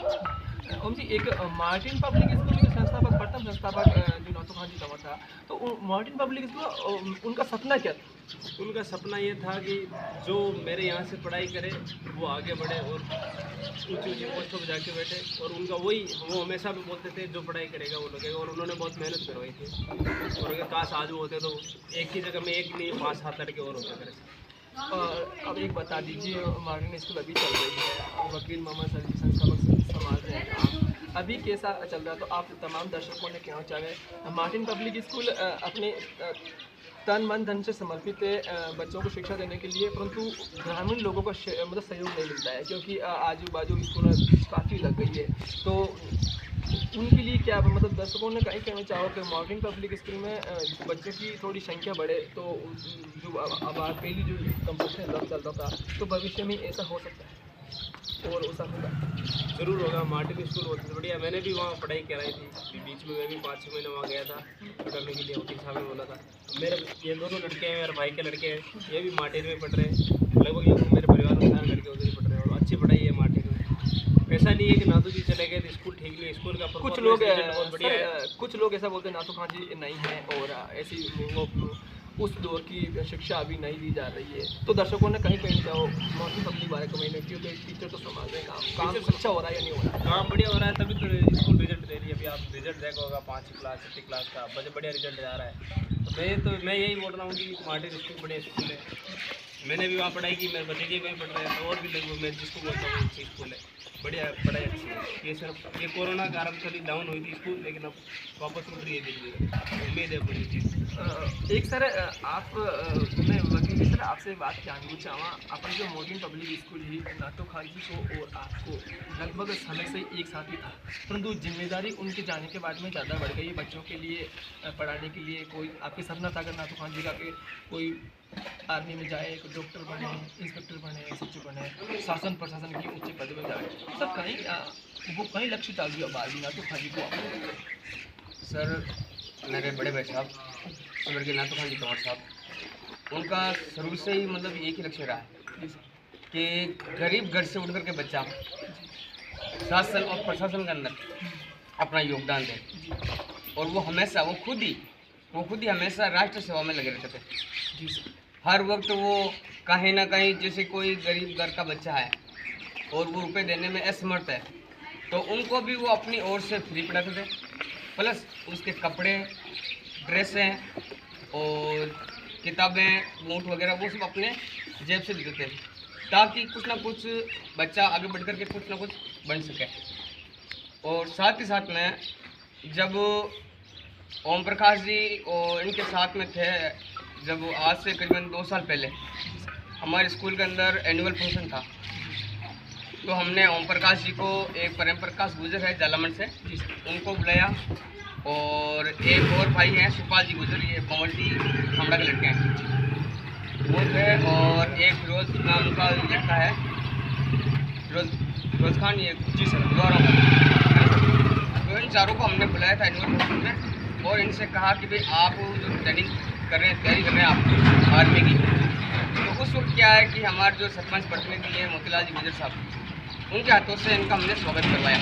ओम जी, एक Martin public school के संस्थापक, प्रथम संस्थापक जो नाथू खान जी तंवर था, तो मार्टिन पब्लिक स्कूल उनका सपना क्या था? उनका सपना ये था कि जो मेरे यहाँ से पढ़ाई करे वो आगे बढ़े और ऊंची ऊंची पोस्टों पर जाके बैठे। और उनका वही वो हमेशा भी बोलते थे, जो पढ़ाई करेगा वो लगेगा। और उन्होंने बहुत मेहनत करवाई थी। और अगर काश आज वो होते तो एक ही जगह में एक नहीं 5-7 लड़के और होते मेरे साथ। और अब एक बता दीजिए, मार्टिन स्कूल अभी चल रही है, वकील मोहम्मद सर जी संस्थापक संभाल रहे हैं काम, अभी कैसा चल रहा है? तो आप तमाम दर्शकों ने कहना चाह रहे हैं, मार्टिन पब्लिक स्कूल अपने तन मन धन से समर्पित है बच्चों को शिक्षा देने के लिए, परंतु ग्रामीण लोगों का मतलब सहयोग नहीं मिलता है, क्योंकि आजू बाजू स्कूल काफ़ी लग गई है। तो उनके लिए क्या मतलब दर्शकों ने कहीं कहना चाहो कि मॉडर्न पब्लिक स्कूल में बच्चों की थोड़ी संख्या बढ़े, तो जो अब पहली जो कंपटीशन चल रहा था, तो भविष्य में ऐसा हो सकता है और ऐसा होगा? ज़रूर होगा। मार्टिन स्कूल बहुत बढ़िया। मैंने भी वहाँ पढ़ाई कराई थी बीच में। मैं भी 5-6 महीने वहाँ गया था पढ़ने के लिए। वकील साहब ने बोला था। मेरे ये दोनों लड़के हैं, मेरे भाई के लड़के हैं, ये भी मार्टिन में पढ़ रहे हैं। लगभग मेरे परिवार में सारे लड़के उधर ही पढ़ रहे हैं और अच्छी पढ़ाई है मार्टिन में। ऐसा नहीं है कि नाथू जी चले गए तो स्कूल ठीक नहीं है। स्कूल का कुछ लोग बहुत बढ़िया है। कुछ लोग ऐसा बोलते हैं नाथू खान जी नहीं है और ऐसी वो उस दौर की शिक्षा अभी नहीं दी जा रही है। तो दर्शकों ने कहीं कहीं चाहो मॉडर्न पब्लिक बारे में, क्योंकि टीचर तो संभाल रहे हैं काम अच्छा हो रहा है या नहीं हो रहा है? काम बढ़िया हो रहा है, तभी तो स्कूल रिजल्ट दे रही है। अभी आप रिजल्ट देखा होगा 5वीं क्लास 6वीं क्लास का बढ़िया रिजल्ट आ रहा है। तो मैं यही बोल रहा हूँ कि मार्टिन स्कूल बढ़िया स्कूल है। मैंने भी वहाँ पढ़ाई की, मेरे भतीजे भी पढ़ रहे हैं। तो और भी लगभग मैं जिसको बोलता हूँ अच्छी स्कूल है, बढ़िया पढ़ाई अच्छी है। ये सिर्फ ये कोरोना के कारण थोड़ी डाउन हुई थी स्कूल, लेकिन अब वापस उठ रही है धीरे धीरे। उम्मीद है पूरी चीज़। एक सर आप मैं वकील सर आपसे बात जानना चाहूँ, अपन जो मॉडर्न पब्लिक स्कूल ही नाथू खान जी को और आपको लगभग समय से एक साथ ही था, परंतु जिम्मेदारी उनके जाने के बाद में ज़्यादा बढ़ गई है बच्चों के लिए पढ़ाने के लिए। कोई आपके सपना था अगर नाथू खान जी का कि कोई आर्मी में जाए, कोई डॉक्टर बने, इंस्पेक्टर बने, सचिव बने, शासन प्रशासन की ऊंचे पद में जाए, सर कहीं वो कहीं लक्ष्य चाल दिया बाल नाथू खान जी को? सर मेरे बड़े भाई साहब स्वर्गीय नाथू खान जी तंवर साहब, उनका शुरू से ही मतलब एक ही लक्ष्य रहा है कि गरीब घर से उठ कर के बच्चा शासन और प्रशासन के अंदर अपना योगदान दे। और वो खुद ही हमेशा राष्ट्र सेवा में लगे रहते थे। जी सर। हर वक्त वो कहीं ना कहीं, जैसे कोई गरीब घर का बच्चा है और वो रुपए देने में असमर्थ है, तो उनको भी वो अपनी ओर से फ्री पढ़ाते थे, प्लस उसके कपड़े, ड्रेसें और किताबें, बूट वगैरह वो सब अपने जेब से देते थे, ताकि कुछ ना कुछ बच्चा आगे बढ़ कर के कुछ ना कुछ बन सके। और साथ ही साथ में जब ओम प्रकाश जी और इनके साथ में थे, जब आज से करीबन 2 साल पहले हमारे स्कूल के अंदर एनुअल फंक्शन था, तो हमने ओम प्रकाश जी को, एक प्रेम प्रकाश गुजर है जालामन से, उनको बुलाया। और एक और भाई हैं सुपाल जी गुजर, ये पवनटी हमड़ा के लड़के हैं, वो थे। और एक फिरोज नाम का लड़का है, फिरोज खान, ये जी सर तो इन चारों को हमने बुलाया था एनुअल फंक्शन में और इनसे कहा कि भाई आप जो तैयारी कर रहे हैं आप आर्मी की, तो उस वक्त क्या है कि हमारे जो सरपंच प्रतिनिधि हैं मोतीलाल जी गुजर साहब, उनके हाथों से इनका हमने स्वागत करवाया।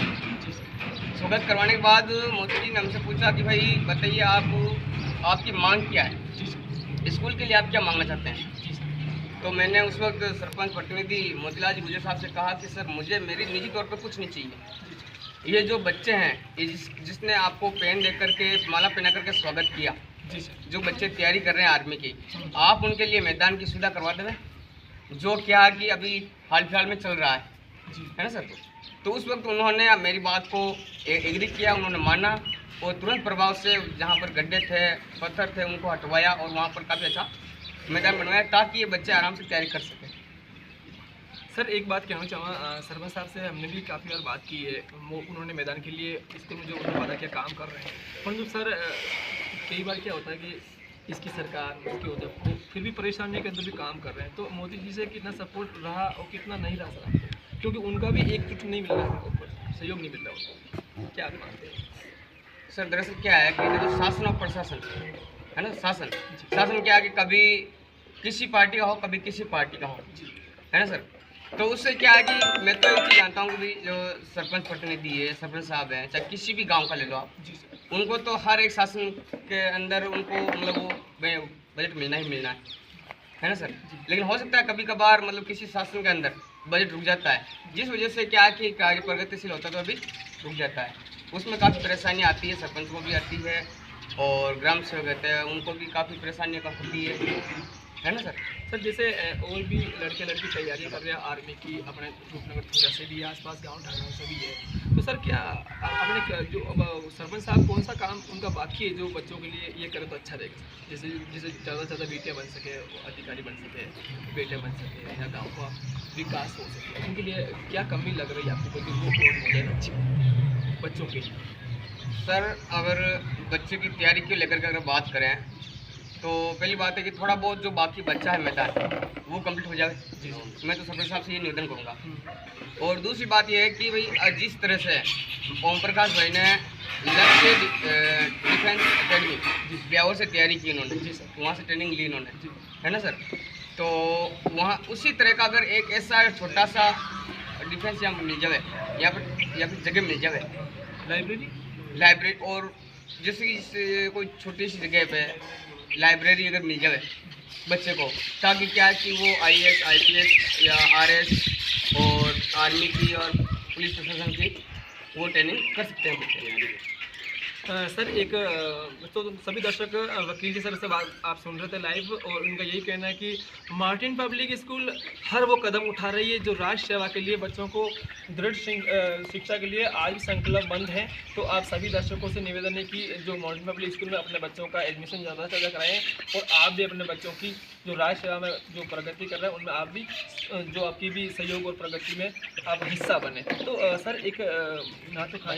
स्वागत करवाने के बाद मोदी जी ने हमसे पूछा कि भाई बताइए आपकी मांग क्या है, स्कूल के लिए आप क्या मांगना चाहते हैं। तो मैंने उस वक्त सरपंच प्रतिनिधि मोतीलाल जी गुजर साहब से कहा कि सर मुझे मेरी निजी तौर पर कुछ नहीं चाहिए, ये जो बच्चे हैं, ये जिसने आपको पेन दे करके, माला पहना करके स्वागत किया, जो बच्चे तैयारी कर रहे हैं आर्मी की, आप उनके लिए मैदान की सुविधा करवा दें, जो क्या कि अभी हाल फिलहाल में चल रहा है ना सर। तो उस वक्त उन्होंने मेरी बात को एग्री किया, उन्होंने माना और तुरंत प्रभाव से जहाँ पर गड्ढे थे, पत्थर थे, उनको हटवाया और वहाँ पर काफ़ी अच्छा मैदान बनवाया, ताकि ये बच्चे आराम से तैयारी कर सकें। सर एक बात कहना चाहूँगा, सरपंच साहब से हमने भी काफ़ी बार बात की है, वो उन्होंने मैदान के लिए स्कूल में जो उन्होंने वादा किया काम कर रहे हैं, परंतु सर कई बार क्या होता है कि इसकी सरकार उसकी होता है, फिर भी परेशानी के अंदर भी काम कर रहे हैं। तो मोदी जी से कितना सपोर्ट रहा और कितना नहीं रहा सर, क्योंकि उनका भी एक कुछ नहीं मिल रहा है, ऊपर सहयोग नहीं मिल रहा उनको, क्या आप मानते हैं? सर दरअसल क्या है कि देखो, शासन और प्रशासन है ना, शासन क्या है कि कभी किसी पार्टी का हो, कभी किसी पार्टी का हो, है ना सर। तो उससे क्या है कि मैं तो एक चीज़ जानता हूँ कि भाई जो सरपंच प्रतिनिधि है, सरपंच साहब हैं, चाहे किसी भी गांव का ले लो आप, जी सर। उनको तो हर एक शासन के अंदर उनको मतलब वो बजट मिलना ही मिलना है ना सर। लेकिन हो सकता है कभी कभार मतलब किसी शासन के अंदर बजट रुक जाता है, जिस वजह से क्या है कि कार्य प्रगतिशील होता है तो अभी रुक जाता है। उसमें काफ़ी परेशानी आती है, सरपंच को भी आती है और ग्राम सेवक रहते हैं उनको भी काफ़ी परेशानियाँ का होती है ना सर। सर जैसे और भी लड़के लड़की तैयारी कर रहे हैं आर्मी की, अपने रूपनगर थोड़ा से भी आसपास गांव ठाणा से भी है, तो सर क्या अपने जो सरपंच साहब कौन सा काम उनका बाकी है जो बच्चों के लिए ये करे तो अच्छा रहेगा? जैसे जैसे ज़्यादा से ज़्यादा बेटियाँ बन सके, अधिकारी बन सके, बेटे बन सके, या गाँव का विकास हो सके, उनके लिए क्या कमी लग रही है आपको कि वो पूर्ण हो जाए अच्छी बच्चों के लिए? सर अगर बच्चे की तैयारी को लेकर के अगर बात करें तो पहली बात है कि थोड़ा बहुत जो बाकी बच्चा है मैदान वो कंप्लीट हो जाए। जी मैं तो सरपंच साहब से ये निवेदन करूँगा। और दूसरी बात ये है कि भाई जिस तरह से ओम प्रकाश भाई ने लक्ष्य डिफेंस अकेडमी ब्यावर से तैयारी की उन्होंने, जी सर। वहाँ से ट्रेनिंग ली उन्होंने, जी है ना सर। तो वहाँ उसी तरह का अगर एक ऐसा छोटा सा डिफेंस यहाँ मिल जाए या फिर जगह मिल जाए, लाइब्रेरी और जैसे कि कोई छोटी सी जगह पे लाइब्रेरी अगर मिल जाए बच्चे को, ताकि क्या है कि वो IAS IPS या RS और आर्मी की और पुलिस प्रशासन की वो ट्रेनिंग कर सकते हैं बच्चे। सर एक तो सभी दर्शक वकील जी सर से बात आप सुन रहे थे लाइव, और उनका यही कहना है कि मार्टिन पब्लिक स्कूल हर वो कदम उठा रही है जो राष्ट्र सेवा के लिए बच्चों को दृढ़ शिक्षा के लिए आज भी संकल्पबद्ध है। तो आप सभी दर्शकों से निवेदन है कि जो मार्टिन पब्लिक स्कूल में अपने बच्चों का एडमिशन ज़्यादा से ज़्यादा कराएँ, और आप भी अपने बच्चों की जो राष्ट्र सेवा में जो प्रगति कर रहे हैं उनमें आप भी जो आपकी भी सहयोग और प्रगति में आप हिस्सा बने। तो सर एक नातू खान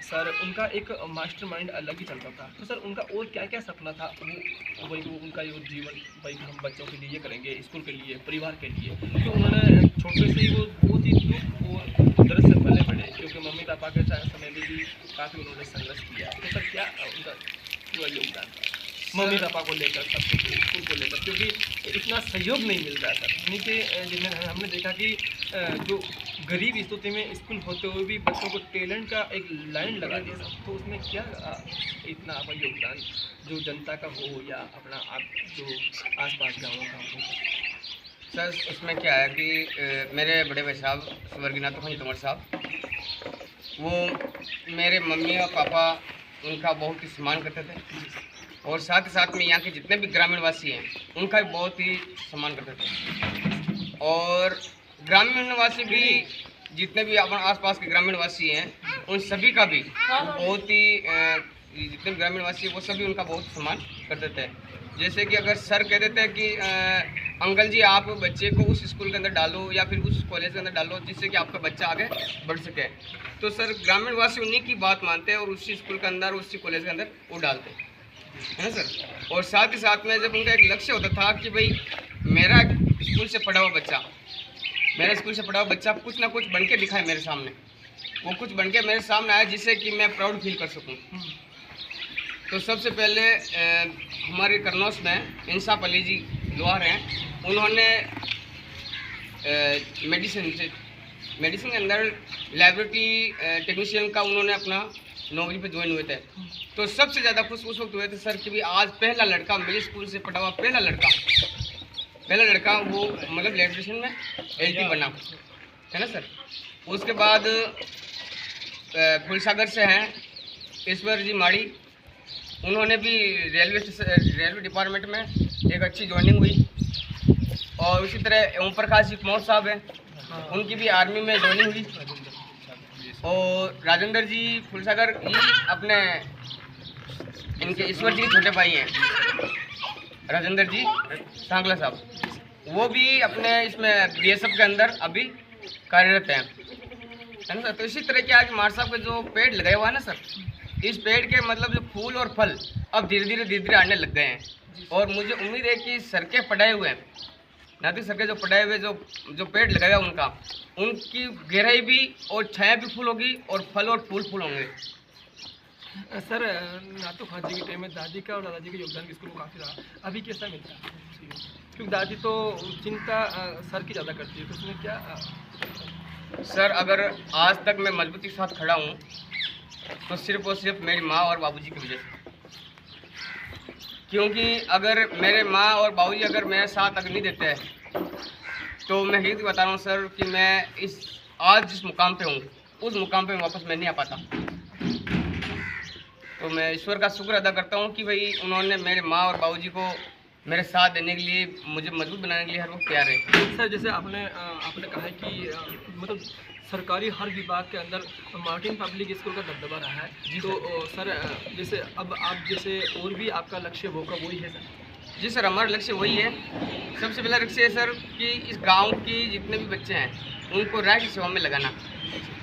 सर उनका एक मास्टर माइंड अलग ही चलता था, तो सर उनका और क्या क्या सपना था वो वही वो उनका ये जीवन भाई हम बच्चों के लिए ये करेंगे, स्कूल के लिए, परिवार के लिए, क्योंकि उन्होंने छोटे से ही वो बहुत ही दुख और दर्द से पले पड़े, क्योंकि मम्मी पापा के समय में भी काफ़ी उन्होंने संघर्ष किया। तो सर क्या उनका पूरा योगदान था मम्मी पापा को लेकर, सब कुछ स्कूल को लेकर, क्योंकि इतना सहयोग नहीं मिल रहा था उन्हीं के जिन्हें हमने देखा कि जो गरीब स्थिति में स्कूल होते हुए भी बच्चों को टैलेंट का एक लाइन लगा दिया था। तो उसमें क्या इतना आपका योगदान जो जनता का हो या अपना आप जो आसपास गाँवों का हो? सर उसमें क्या है कि मेरे बड़े भाई साहब स्वर्गीय नातू खान तोमर साहब, वो मेरे मम्मी और पापा उनका बहुत ही सम्मान करते थे, और साथ ही साथ में यहाँ के जितने भी ग्रामीण वासी हैं उनका भी बहुत ही सम्मान करते थे। और ग्रामीण वासी भी जितने भी अपन आसपास के ग्रामीण वासी हैं उन सभी का भी बहुत ही जितने भी ग्रामीण वासी हैं वो सभी उनका बहुत सम्मान करते थे। जैसे कि अगर सर कह देते हैं कि अंकल जी आप बच्चे को उस स्कूल के अंदर डालो या फिर उस कॉलेज के अंदर डालो जिससे कि आपका बच्चा आगे बढ़ सके, तो सर ग्रामीण वासी उन्हीं की बात मानते हैं और उसी स्कूल के अंदर उसी कॉलेज के अंदर वो डालते हैं, है ना सर। और साथ ही साथ में जब उनका एक लक्ष्य होता था कि भाई मेरा स्कूल से पढ़ा हुआ बच्चा, मेरे स्कूल से पढ़ा हुआ बच्चा कुछ ना कुछ बन के दिखाए मेरे सामने, वो कुछ बन के मेरे सामने आया जिससे कि मैं प्राउड फील कर सकूं। तो सबसे पहले हमारे करनौस में इंसाफ अली जी लोहार हैं, उन्होंने मेडिसिन के अंदर लैबोरेटरी टेक्नीशियन का उन्होंने अपना नौकरी पे ज्वाइन हुए थे। तो सबसे ज़्यादा खुश उस वक्त हुए थे सर कि भी आज पहला लड़का मेरे स्कूल से पढ़ा हुआ पहला लड़का वो मतलब इलेक्ट्रिशियन में LT बना, है ना सर। उसके बाद फुलसागर से हैं ईश्वर जी माड़ी, उन्होंने भी रेलवे डिपार्टमेंट में एक अच्छी ज्वाइनिंग हुई। और उसी तरह ओम प्रकाश जी कुमार साहब हैं, उनकी भी आर्मी में ज्वाइनिंग हुई। और राजेंद्र जी फुलसागर ये अपने इनके ईश्वर जी के छोटे भाई हैं राजेंद्र जी सांगला साहब, वो भी अपने इसमें BSF के अंदर अभी कार्यरत हैं, है ना सर। तो इसी तरह क्या है कि मार साहब का जो पेड़ लगाया हुआ है ना सर, इस पेड़ के मतलब जो फूल और फल अब धीरे धीरे आने लग गए हैं। और मुझे उम्मीद है कि सर के पढ़ाए हुए नाती सर के जो पढ़ाए हुए जो पेड़ लगाया उनका, उनकी गहराई भी और छाया भी फूल होगी और फल और फूल होंगे। सर नातू खान जी के टाइम में दादी का और दादाजी का योगदान स्कूल को काफ़ी रहा, अभी कैसा मिलता है? क्योंकि दादी तो चिंता सर की ज़्यादा करती है, तो उसमें क्या सर अगर आज तक मैं मजबूती के साथ खड़ा हूँ तो सिर्फ और सिर्फ मेरी माँ और बाबूजी की वजह से। क्योंकि अगर मेरे माँ और बाबूजी अगर मेरे साथ अगर नहीं देते हैं तो मैं यही बता रहा हूँ सर कि मैं आज जिस मुकाम पे हूँ उस मुकाम पे वापस मैं नहीं आ पाता। तो मैं ईश्वर का शुक्र अदा करता हूँ कि भाई उन्होंने मेरे माँ और बाबूजी को मेरे साथ देने के लिए, मुझे मजबूत बनाने के लिए हर वक्त तैयार है। सर जैसे आपने कहा है कि मतलब सरकारी हर विभाग के अंदर मार्टिन पब्लिक स्कूल का दबदबा रहा है, तो सर जैसे अब आप जैसे और भी आपका लक्ष्य होगा वही है सर? जी सर, हमारा लक्ष्य वही है। सबसे पहला लक्ष्य है सर कि इस गांव की जितने भी बच्चे हैं उनको राय की सेवा में लगाना,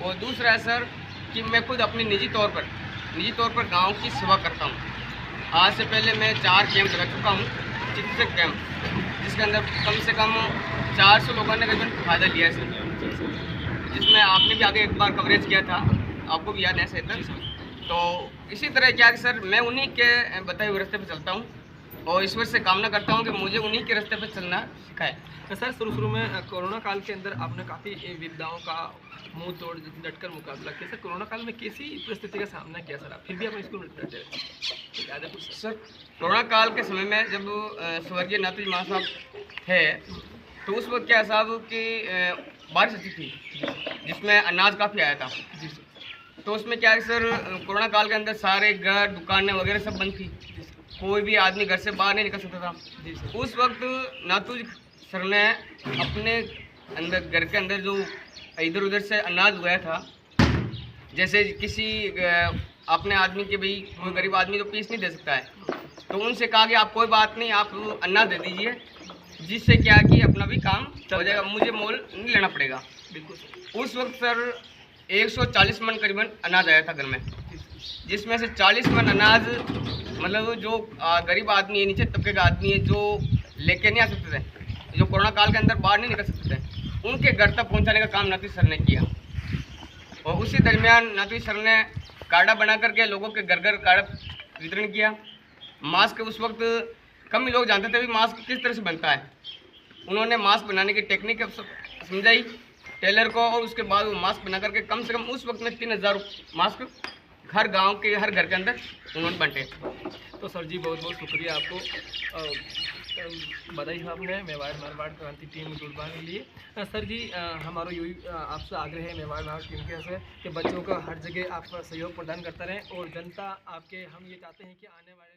और दूसरा है सर कि मैं खुद अपनी निजी तौर पर गांव की सेवा करता हूं। आज से पहले मैं 4 कैंप लगा चुका हूं, चिकित्सक कैंप, जिसके अंदर कम से कम 400 लोगों ने करीबन फ़ायदा लिया है सर, जिसमें आपने भी आगे एक बार कवरेज किया था, आपको भी याद है सर। तो इसी तरह क्या कि सर मैं उन्हीं के बताए हुए रास्ते पर चलता हूँ और ईश्वर से कामना करता हूँ कि मुझे उन्हीं के रास्ते पर चलना सिखाए। तो सर शुरू में कोरोना काल के अंदर आपने काफ़ी विपदाओं का मुंह तोड़ डटकर मुकाबला किया। सर कोरोना काल में कैसी परिस्थिति का सामना किया सर आप, फिर भी अपने स्कूल में डटे रहे? याद है कुछ सर? कोरोना काल के समय में जब स्वर्गीय नाथू महाराज साहब थे तो उस वक्त क्या साहब कि बारिश अच्छी थी जिसमें अनाज काफ़ी आया था। जी सर। तो उसमें क्या है सर, कोरोना काल के अंदर सारे घर दुकानें वगैरह सब बंद थी, कोई भी आदमी घर से बाहर नहीं निकल सकता था। जी सर। उस वक्त नाथू सर ने अपने अंदर घर के अंदर जो इधर उधर से अनाज उगाया था, जैसे किसी अपने आदमी के भाई कोई गरीब आदमी तो पीस नहीं दे सकता है, तो उनसे कहा कि आप कोई बात नहीं, आप अनाज दे दीजिए, जिससे क्या कि अपना भी काम हो जाएगा, मुझे मोल नहीं लेना पड़ेगा। बिल्कुल सर। उस वक्त सर 140 मन करीबन अनाज आया था घर में, जिसमें से 40 मन अनाज मतलब जो गरीब आदमी है, नीचे तबके का आदमी है, जो लेके नहीं आ सकते थे, जो कोरोना काल के अंदर बाहर नहीं निकल सकते थे, उनके घर तक पहुंचाने का काम नाथू सर ने किया। और उसी दरमियान नाथू सर ने कार्डा बना करके लोगों के घर घर कार्ड वितरण किया। मास्क उस वक्त कम ही लोग जानते थे भी मास्क किस तरह से बनता है। उन्होंने मास्क बनाने की टेक्निक समझाई टेलर को, और उसके बाद वो मास्क बना करके कम से कम उस वक्त में 3000 मास्क हर गांव के हर घर के अंदर उन्होंने बांटे। तो सर जी बहुत बहुत शुक्रिया आपको, बधाई हो आपने मेवाड़ मारवाड़ क्रांति टीम में जुड़वाने के लिए। सर जी हमारा यही आपसे आग्रह है मेवाड़ मारवाड़ टीम के से कि बच्चों का हर जगह आप सहयोग प्रदान करते रहें, और जनता आपके, हम ये चाहते हैं कि आने वाले